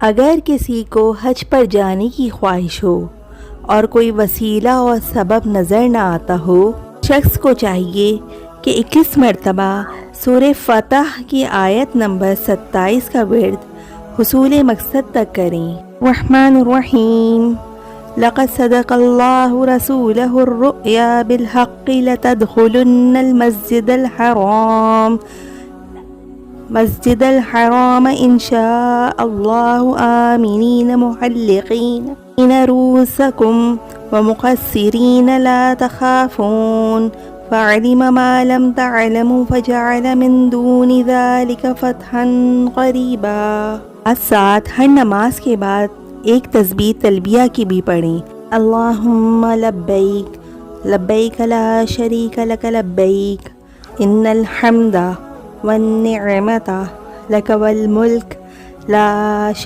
اگر کسی کو حج پر جانے کی خواہش ہو اور کوئی وسیلہ اور سبب نظر نہ آتا ہو، شخص کو چاہیے کہ 21 مرتبہ سورہ فتح کی آیت نمبر 27 کا ورد حصول مقصد تک کریں۔ الرحمن الرحیم، لقد صدق اللہ رسولہ الرؤیا بالحق لتدخلن مسجد الحرام ان شاء اللہ آمنین محلقین رؤوسکم ومقصرین لا تخافون فعلم ما لم تعلموا فجعل من دون ذلك فتحا قریبا۔ ساتھ ہر نماز کے بعد ایک تسبیح تلبیہ کی بھی پڑھیں۔ اللہم لبیک لبیک لا شریک لک لبیک ان الحمد والنعمت لک والملک لا شریک